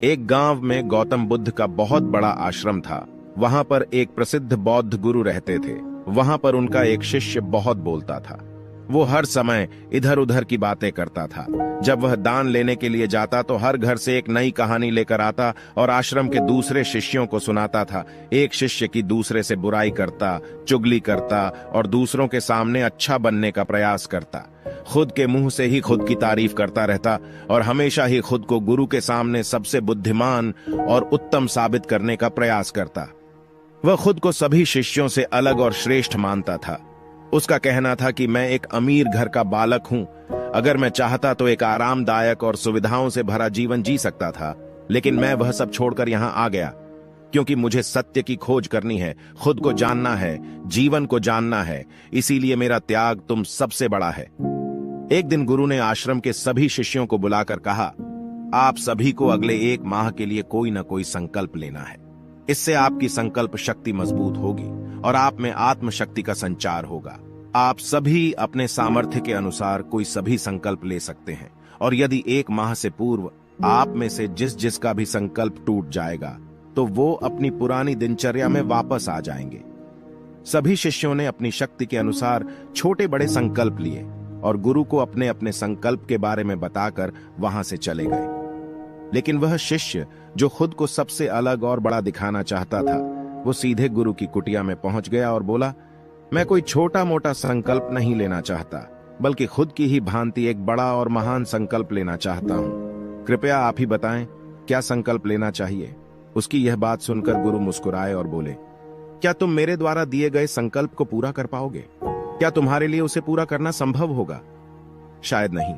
एक गांव में गौतम बुद्ध का बहुत बड़ा आश्रम था। वहां पर एक प्रसिद्ध बौद्ध गुरु रहते थे। वहां पर उनका एक शिष्य बहुत बोलता था। वो हर समय इधर उधर की बातें करता था। जब वह दान लेने के लिए जाता तो हर घर से एक नई कहानी लेकर आता और आश्रम के दूसरे शिष्यों को सुनाता था। एक शिष्य की दूसरे से बुराई करता, चुगली करता और दूसरों के सामने अच्छा बनने का प्रयास करता। खुद के मुंह से ही खुद की तारीफ करता रहता और हमेशा ही खुद को गुरु के सामने सबसे बुद्धिमान और उत्तम साबित करने का प्रयास करता। वह खुद को सभी शिष्यों से अलग और श्रेष्ठ मानता था। उसका कहना था कि मैं एक अमीर घर का बालक हूं। अगर मैं चाहता तो एक आरामदायक और सुविधाओं से भरा जीवन जी सकता था, लेकिन मैं वह सब छोड़कर यहां आ गया क्योंकि मुझे सत्य की खोज करनी है, खुद को जानना है, जीवन को जानना है। इसीलिए मेरा त्याग तुम सबसे बड़ा है। एक दिन गुरु ने आश्रम के सभी शिष्यों को बुलाकर कहा, आप सभी को अगले 1 माह के लिए कोई न कोई संकल्प लेना है। इससे आपकी संकल्प शक्ति मजबूत होगी और आप में आत्मशक्ति का संचार होगा। आप सभी अपने सामर्थ्य के अनुसार कोई सभी संकल्प ले सकते हैं और यदि 1 माह से पूर्व आप में से जिसका भी संकल्प टूट जाएगा तो वो अपनी पुरानी दिनचर्या में वापस आ जाएंगे। सभी शिष्यों ने अपनी शक्ति के अनुसार छोटे बड़े संकल्प लिए और गुरु को अपने अपने संकल्प के बारे में बताकर वहां से चले गए। लेकिन वह शिष्य जो खुद को सबसे अलग और बड़ा दिखाना चाहता था, वो सीधे गुरु की कुटिया में पहुंच गया और बोला, मैं कोई छोटा मोटा संकल्प नहीं लेना चाहता, बल्कि खुद की ही भांति एक बड़ा और महान संकल्प लेना चाहता हूं। कृपया आप ही बताएं, क्या संकल्प लेना चाहिए। उसकी यह बात सुनकर गुरु मुस्कुराए और बोले, क्या तुम मेरे द्वारा दिए गए संकल्प को पूरा कर पाओगे? क्या तुम्हारे लिए उसे पूरा करना संभव होगा? शायद नहीं।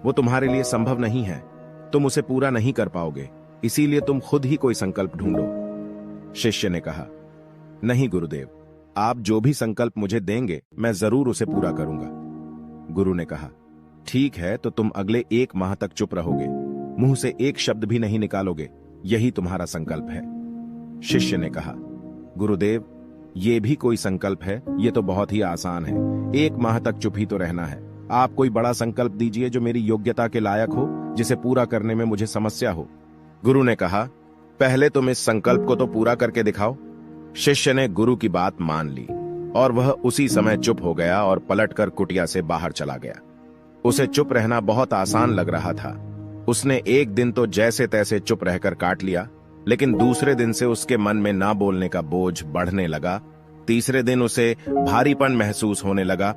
वो तुम्हारे लिए संभव नहीं है। तुम उसे पूरा नहीं कर पाओगे, इसीलिए तुम खुद ही कोई संकल्प ढूंढो। शिष्य ने कहा, नहीं गुरुदेव, आप जो भी संकल्प मुझे देंगे मैं जरूर उसे पूरा करूंगा। गुरु ने कहा, ठीक है, तो तुम अगले 1 माह तक चुप रहोगे, मुंह से एक शब्द भी नहीं निकालोगे, यही तुम्हारा संकल्प है। शिष्य ने कहा, गुरुदेव, ये भी कोई संकल्प है? ये तो बहुत ही आसान है। 1 माह तक चुप ही तो रहना है। आप कोई बड़ा संकल्प दीजिए जो मेरी योग्यता के लायक हो, जिसे पूरा करने में मुझे समस्या हो। गुरु ने कहा, पहले तुम इस संकल्प को तो पूरा करके दिखाओ। शिष्य ने गुरु की बात मान ली और वह उसी समय चुप हो गया और पलटकर कुटिया से बाहर चला गया। उसे चुप रहना बहुत आसान लग रहा था। उसने एक दिन तो जैसे तैसे चुप रहकर काट लिया, लेकिन दूसरे दिन से उसके मन में ना बोलने का बोझ बढ़ने लगा। तीसरे दिन उसे भारीपन महसूस होने लगा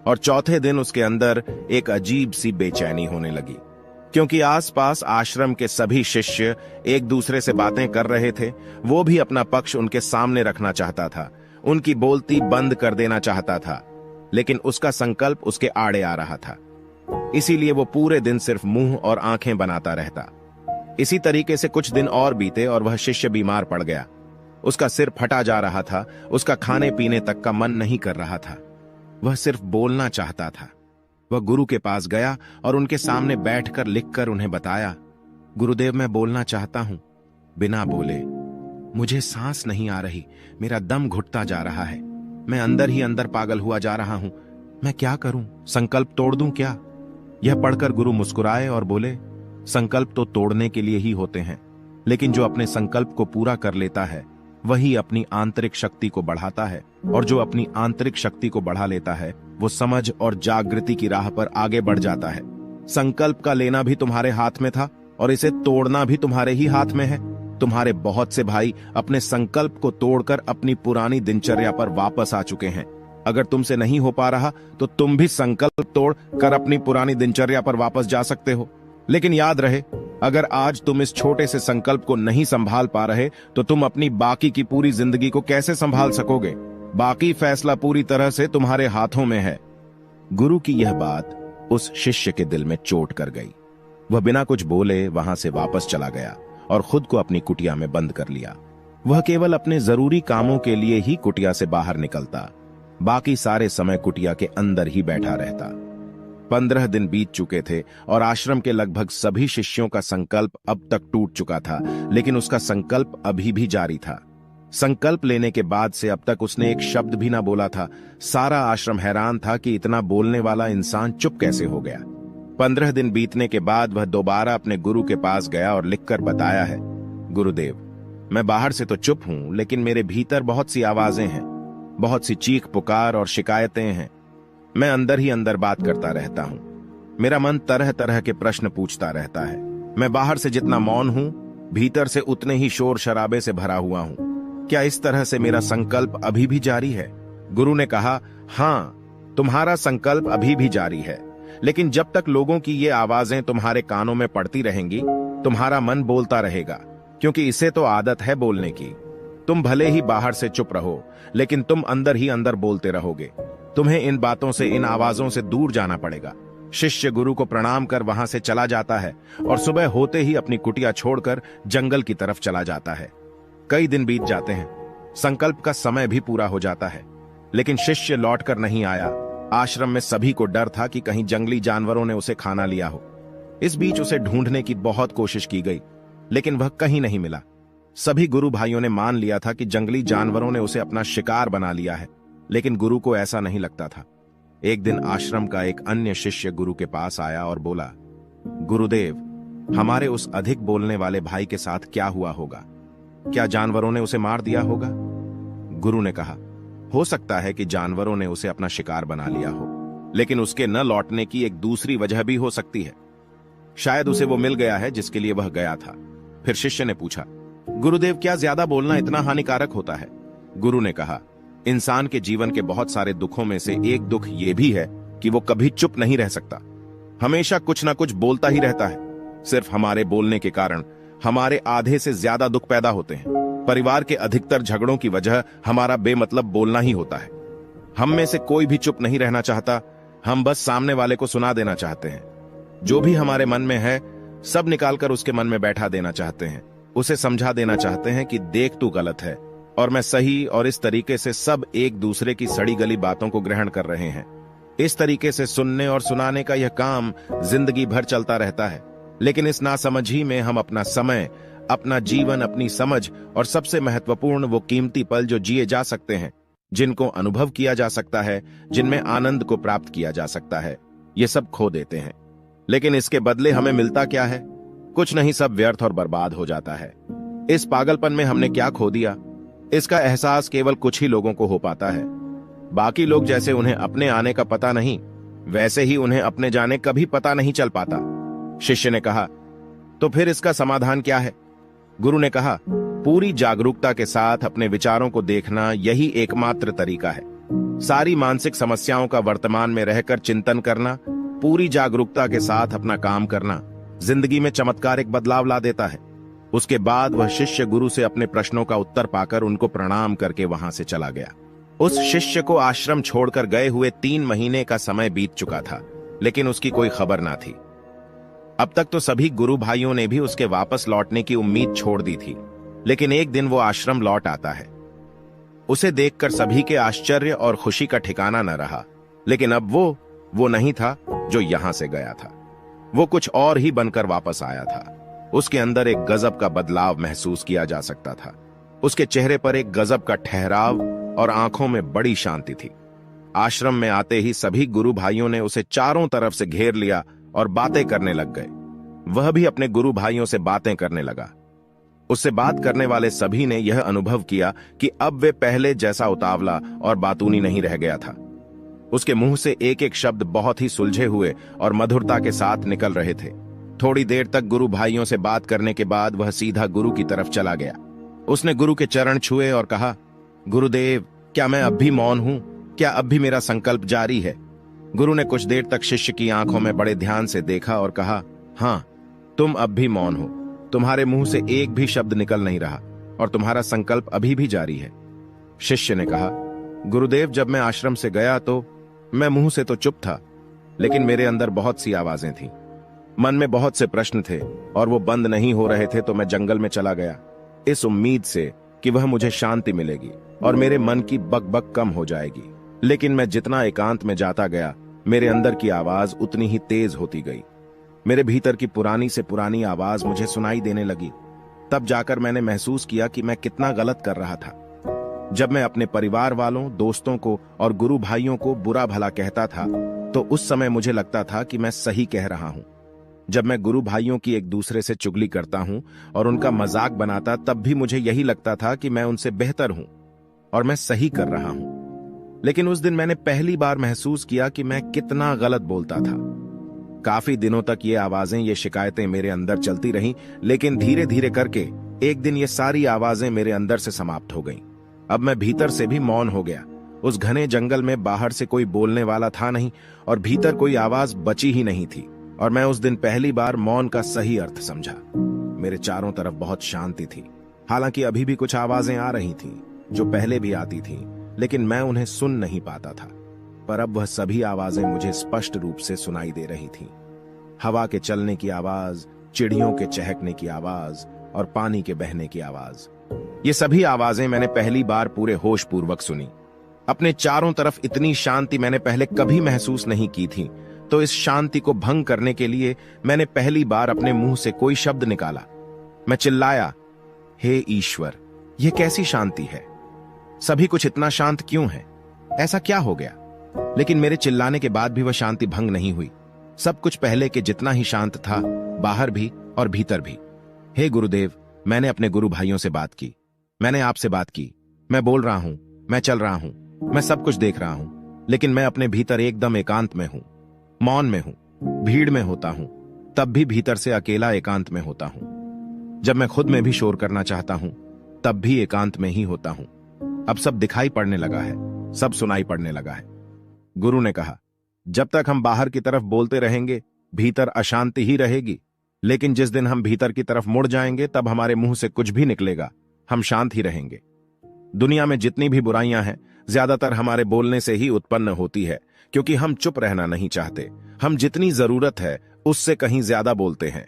और चौथे दिन उसके अंदर एक अजीब सी बेचैनी होने लगी, क्योंकि आसपास आश्रम के सभी शिष्य एक दूसरे से बातें कर रहे थे। वो भी अपना पक्ष उनके सामने रखना चाहता था, उनकी बोलती बंद कर देना चाहता था, लेकिन उसका संकल्प उसके आड़े आ रहा था। इसीलिए वो पूरे दिन सिर्फ मुंह और आंखें बनाता रहता। इसी तरीके से कुछ दिन और बीते और वह शिष्य बीमार पड़ गया। उसका सिर फटा जा रहा था, उसका खाने पीने तक का मन नहीं कर रहा था। वह सिर्फ बोलना चाहता था। वह गुरु के पास गया और उनके सामने बैठकर लिखकर उन्हें बताया, गुरुदेव, मैं बोलना चाहता हूं। बिना बोले, मुझे सांस नहीं आ रही, मेरा दम घुटता जा रहा है, मैं अंदर ही अंदर पागल हुआ जा रहा हूं। मैं क्या करूं? संकल्प तोड़ दूं क्या? यह पढ़कर गुरु मुस्कुराए और बोले, संकल्प तो तोड़ने के लिए ही होते हैं, लेकिन जो अपने संकल्प को पूरा कर लेता है वही अपनी आंतरिक शक्ति को बढ़ाता है, और जो अपनी आंतरिक शक्ति को बढ़ा लेता है वो समझ और जागृति की राह पर आगे बढ़ जाता है। संकल्प का लेना भी तुम्हारे हाथ में था और इसे तोड़ना भी तुम्हारे ही हाथ में है। तुम्हारे बहुत से भाई अपने संकल्प को तोड़कर अपनी पुरानी दिनचर्या पर वापस आ चुके हैं। अगर तुमसे नहीं हो पा रहा तो तुम भी संकल्प तोड़ कर अपनी पुरानी दिनचर्या पर वापस जा सकते हो। लेकिन याद रहे, अगर आज तुम इस छोटे से संकल्प को नहीं संभाल पा रहे तो तुम अपनी बाकी की पूरी जिंदगी को कैसे संभाल सकोगे? बाकी फैसला पूरी तरह से तुम्हारे हाथों में है। गुरु की यह बात उस शिष्य के दिल में चोट कर गई। वह बिना कुछ बोले वहां से वापस चला गया और खुद को अपनी कुटिया में बंद कर लिया। वह केवल अपने जरूरी कामों के लिए ही कुटिया से बाहर निकलता, बाकी सारे समय कुटिया के अंदर ही बैठा रहता। 15 दिन बीत चुके थे और आश्रम के लगभग सभी शिष्यों का संकल्प अब तक टूट चुका था, लेकिन उसका संकल्प अभी भी जारी था। संकल्प लेने के बाद से अब तक उसने एक शब्द भी ना बोला था। सारा आश्रम हैरान था कि इतना बोलने वाला इंसान चुप कैसे हो गया। 15 दिन बीतने के बाद वह दोबारा अपने गुरु के पास गया और लिखकर बताया है, गुरुदेव, मैं बाहर से तो चुप हूं, लेकिन मेरे भीतर बहुत सी आवाजें हैं, बहुत सी चीख पुकार और शिकायतें हैं। मैं अंदर ही अंदर बात करता रहता हूं। मेरा मन तरह तरह के प्रश्न पूछता रहता है। मैं बाहर से जितना मौन हूं, भीतर से उतने ही शोर शराबे से भरा हुआ हूं। क्या इस तरह से मेरा संकल्प अभी भी जारी है? गुरु ने कहा, हां, तुम्हारा संकल्प अभी भी जारी है, लेकिन जब तक लोगों की ये आवाजें तुम्हारे कानों में पड़ती रहेंगी, तुम्हारा मन बोलता रहेगा, क्योंकि इसे तो आदत है बोलने की। तुम भले ही बाहर से चुप रहो, लेकिन तुम अंदर ही अंदर बोलते रहोगे। तुम्हें इन बातों से, इन आवाजों से दूर जाना पड़ेगा। शिष्य गुरु को प्रणाम कर वहां से चला जाता है और सुबह होते ही अपनी कुटिया छोड़कर जंगल की तरफ चला जाता है। कई दिन बीत जाते हैं, संकल्प का समय भी पूरा हो जाता है, लेकिन शिष्य लौटकर नहीं आया। आश्रम में सभी को डर था कि कहीं जंगली जानवरों ने उसे खाना लिया हो। इस बीच उसे ढूंढने की बहुत कोशिश की गई, लेकिन वह कहीं नहीं मिला। सभी गुरु भाइयों ने मान लिया था कि जंगली जानवरों ने उसे अपना शिकार बना लिया है, लेकिन गुरु को ऐसा नहीं लगता था। एक दिन आश्रम का एक अन्य शिष्य गुरु के पास आया और बोला, गुरुदेव, हमारे उस अधिक बोलने वाले भाई के साथ क्या हुआ होगा? क्या जानवरों ने उसे मार दिया होगा? गुरु ने कहा, हो सकता है कि जानवरों ने उसे अपना शिकार बना लिया हो, लेकिन उसके न लौटने की एक दूसरी वजह भी हो सकती है। शायद उसे वो मिल गया है जिसके लिए वह गया था। फिर शिष्य ने पूछा, गुरुदेव, क्या ज्यादा बोलना इतना हानिकारक होता है? गुरु ने कहा, इंसान के जीवन के बहुत सारे दुखों में से एक दुख यह भी है कि वो कभी चुप नहीं रह सकता, हमेशा कुछ ना कुछ बोलता ही रहता है। सिर्फ हमारे बोलने के कारण हमारे आधे से ज्यादा दुख पैदा होते हैं। परिवार के अधिकतर झगड़ों की वजह हमारा बेमतलब बोलना ही होता है। हम में से कोई भी चुप नहीं रहना चाहता, हम बस सामने वाले को सुना देना चाहते हैं। जो भी हमारे मन में है, सब निकालकर उसके मन में बैठा देना चाहते हैं। उसे समझा देना चाहते हैं कि देख, तू गलत है और मैं सही, और इस तरीके से सब एक दूसरे की सड़ी गली बातों को ग्रहण कर रहे हैं। इस तरीके से सुनने और सुनाने का यह काम जिंदगी भर चलता रहता है, लेकिन इस नासमझी में हम अपना समय, अपना जीवन, अपनी समझ और सबसे महत्वपूर्ण वो कीमती पल जो जिए जा सकते हैं, जिनको अनुभव किया जा सकता है, जिनमें आनंद को प्राप्त किया जा सकता है, ये सब खो देते हैं। लेकिन इसके बदले हमें मिलता क्या है? कुछ नहीं, सब व्यर्थ और बर्बाद हो जाता है। इस पागलपन में हमने क्या खो दिया, इसका एहसास केवल कुछ ही लोगों को हो पाता है। बाकी लोग जैसे उन्हें अपने आने का पता नहीं, वैसे ही उन्हें अपने जाने का भी पता नहीं चल पाता। शिष्य ने कहा, तो फिर इसका समाधान क्या है? गुरु ने कहा, पूरी जागरूकता के साथ अपने विचारों को देखना यही एकमात्र तरीका है। सारी मानसिक समस्याओं का वर्तमान में रहकर चिंतन करना, पूरी जागरूकता के साथ अपना काम करना जिंदगी में चमत्कारिक बदलाव ला देता है। उसके बाद वह शिष्य गुरु से अपने प्रश्नों का उत्तर पाकर उनको प्रणाम करके वहां से चला गया। उस शिष्य को आश्रम छोड़कर गए हुए 3 महीने का समय बीत चुका था, लेकिन उसकी कोई खबर ना थी। अब तक तो सभी गुरु भाइयों ने भी उसके वापस लौटने की उम्मीद छोड़ दी थी, लेकिन एक दिन वो आश्रम लौट आता है। उसे देखकर सभी के आश्चर्य और खुशी का ठिकाना न रहा, लेकिन अब वो नहीं था जो यहां से गया था। वो कुछ और ही बनकर वापस आया था। उसके अंदर एक गजब का बदलाव महसूस किया जा सकता था। उसके चेहरे पर एक गजब का ठहराव और आंखों में बड़ी शांति थी। आश्रम में आते ही सभी गुरु भाइयों ने उसे चारों तरफ से घेर लिया और बातें करने लग गए। वह भी अपने गुरु भाइयों से बातें करने लगा। उससे बात करने वाले सभी ने यह अनुभव किया कि अब वे पहले जैसा उतावला और बातूनी नहीं रह गया था। उसके मुंह से एक एक शब्द बहुत ही सुलझे हुए और मधुरता के साथ निकल रहे थे। थोड़ी देर तक गुरु भाइयों से बात करने के बाद वह सीधा गुरु की तरफ चला गया। उसने गुरु के चरण छुए और कहा, गुरुदेव, क्या मैं अब भी मौन हूं? क्या अब भी मेरा संकल्प जारी है? गुरु ने कुछ देर तक शिष्य की आंखों में बड़े ध्यान से देखा और कहा, हाँ, तुम अब भी मौन हो। तुम्हारे मुंह से एक भी शब्द निकल नहीं रहा और तुम्हारा संकल्प अभी भी जारी है। शिष्य ने कहा, गुरुदेव, जब मैं आश्रम से गया तो मैं मुंह से तो चुप था, लेकिन मेरे अंदर बहुत सी आवाजें थीं। मन में बहुत से प्रश्न थे और वो बंद नहीं हो रहे थे, तो मैं जंगल में चला गया, इस उम्मीद से कि वह मुझे शांति मिलेगी और मेरे मन की बकबक कम हो जाएगी। लेकिन मैं जितना एकांत में जाता गया, मेरे अंदर की आवाज उतनी ही तेज होती गई। मेरे भीतर की पुरानी से पुरानी आवाज मुझे सुनाई देने लगी। तब जाकर मैंने महसूस किया कि मैं कितना गलत कर रहा था। जब मैं अपने परिवार वालों, दोस्तों को और गुरु भाइयों को बुरा भला कहता था, तो उस समय मुझे लगता था कि मैं सही कह रहा हूं। जब मैं गुरु भाइयों की एक दूसरे से चुगली करता हूं और उनका मजाक बनाता, तब भी मुझे यही लगता था कि मैं उनसे बेहतर हूं और मैं सही कर रहा हूं। लेकिन उस दिन मैंने पहली बार महसूस किया कि मैं कितना गलत बोलता था। काफी दिनों तक ये आवाजें, ये शिकायतें मेरे अंदर चलती रहीं, लेकिन धीरे धीरे करके एक दिन ये सारी आवाजें मेरे अंदर से समाप्त हो गईं। अब मैं भीतर से भी मौन हो गया। उस घने जंगल में बाहर से कोई बोलने वाला था नहीं और भीतर कोई आवाज बची ही नहीं थी। और मैं उस दिन पहली बार मौन का सही अर्थ समझा। मेरे चारों तरफ बहुत शांति थी। हालांकि अभी भी कुछ आवाजें आ रही थीं, जो पहले भी आती थीं, लेकिन मैं उन्हें सुन नहीं पाता था। पर अब वह सभी आवाजें मुझे स्पष्ट रूप से सुनाई दे रही थीं। हवा के चलने की आवाज, चिड़ियों के चहकने की आवाज और पानी के बहने की आवाज। ये सभी आवाजें मैंने पहली बार पूरे होश पूर्वक सुनी। अपने चारों तरफ इतनी शांति मैंने पहले कभी महसूस नहीं की थी। तो इस शांति को भंग करने के लिए मैंने पहली बार अपने मुंह से कोई शब्द निकाला। मैं चिल्लाया, हे ईश्वर, यह कैसी शांति है? सभी कुछ इतना शांत क्यों है? ऐसा क्या हो गया? लेकिन मेरे चिल्लाने के बाद भी वह शांति भंग नहीं हुई। सब कुछ पहले के जितना ही शांत था, बाहर भी और भीतर भी। हे गुरुदेव, मैंने अपने गुरु भाइयों से बात की, मैंने आपसे बात की। मैं बोल रहा हूं, मैं चल रहा हूं, मैं सब कुछ देख रहा हूं, लेकिन मैं अपने भीतर एकदम एकांत में हूं, मौन में हूं, भीड़ में होता हूं, तब भी भीतर से अकेला एकांत में होता हूं। जब मैं खुद में भी शोर करना चाहता हूं, तब भी एकांत में ही होता हूं। अब सब दिखाई पड़ने लगा है, सब सुनाई पड़ने लगा है। गुरु ने कहा, जब तक हम बाहर की तरफ बोलते रहेंगे, भीतर अशांति ही रहेगी। लेकिन जिस दिन हम भीतर की तरफ मुड़ जाएंगे, तब हमारे मुंह से कुछ भी निकलेगा, हम शांत ही रहेंगे। दुनिया में जितनी भी बुराइयां हैं, ज्यादातर हमारे बोलने से ही उत्पन्न होती है, क्योंकि हम चुप रहना नहीं चाहते। हम जितनी जरूरत है उससे कहीं ज्यादा बोलते हैं।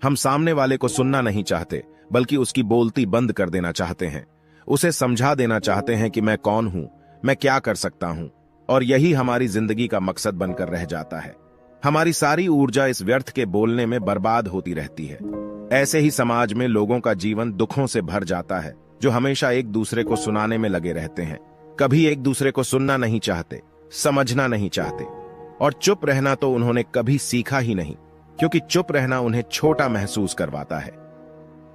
हम सामने वाले को सुनना नहीं चाहते, बल्कि उसकी बोलती बंद कर देना चाहते हैं। उसे समझा देना चाहते हैं कि मैं कौन हूं, मैं क्या कर सकता हूं, और यही हमारी जिंदगी का मकसद बनकर रह जाता है। हमारी सारी ऊर्जा इस व्यर्थ के बोलने में बर्बाद होती रहती है। ऐसे ही समाज में लोगों का जीवन दुखों से भर जाता है, जो हमेशा एक दूसरे को सुनाने में लगे रहते हैं। कभी एक दूसरे को सुनना नहीं चाहते, समझना नहीं चाहते, और चुप रहना तो उन्होंने कभी सीखा ही नहीं, क्योंकि चुप रहना उन्हें छोटा महसूस करवाता है।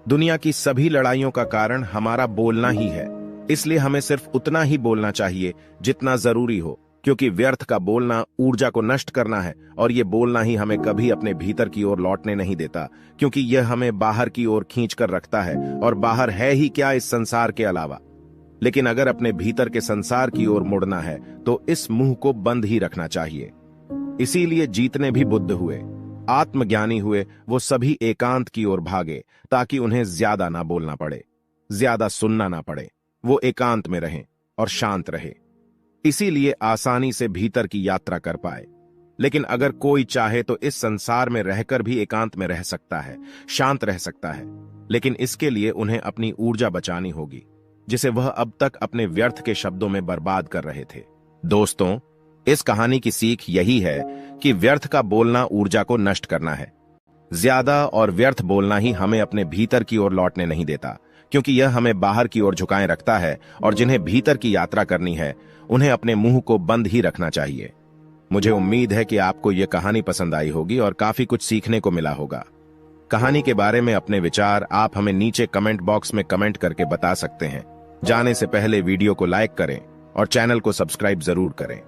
दुनिया की सभी लड़ाइयों का कारण हमारा बोलना ही है, इसलिए हमें सिर्फ उतना ही बोलना चाहिए जितना जरूरी हो, क्योंकि व्यर्थ का बोलना ऊर्जा को नष्ट करना है, और ये बोलना ही हमें कभी अपने भीतर की ओर लौटने नहीं देता, क्योंकि यह हमें बाहर की ओर खींचकर रखता है, और बाहर है ही क्या इस संसार के अलावा। लेकिन अगर अपने भीतर के संसार की ओर मुड़ना है, तो इस मुंह को बंद ही रखना चाहिए। इसीलिए जितने भी बुद्ध हुए, आत्मज्ञानी हुए, वो सभी एकांत की ओर भागे, ताकि उन्हें ज्यादा ना बोलना पड़े, ज्यादा सुनना ना पड़े। वो एकांत में रहें और शांत रहे, इसीलिए आसानी से भीतर की यात्रा कर पाए। लेकिन अगर कोई चाहे तो इस संसार में रहकर भी एकांत में रह सकता है, शांत रह सकता है, लेकिन इसके लिए उन्हें अपनी ऊर्जा बचानी होगी, जिसे वह अब तक अपने व्यर्थ के शब्दों में बर्बाद कर रहे थे। दोस्तों, इस कहानी की सीख यही है कि व्यर्थ का बोलना ऊर्जा को नष्ट करना है। ज्यादा और व्यर्थ बोलना ही हमें अपने भीतर की ओर लौटने नहीं देता, क्योंकि यह हमें बाहर की ओर झुकाए रखता है, और जिन्हें भीतर की यात्रा करनी है, उन्हें अपने मुंह को बंद ही रखना चाहिए। मुझे उम्मीद है कि आपको यह कहानी पसंद आई होगी और काफी कुछ सीखने को मिला होगा। कहानी के बारे में अपने विचार आप हमें नीचे कमेंट बॉक्स में कमेंट करके बता सकते हैं। जाने से पहले वीडियो को लाइक करें और चैनल को सब्सक्राइब जरूर करें।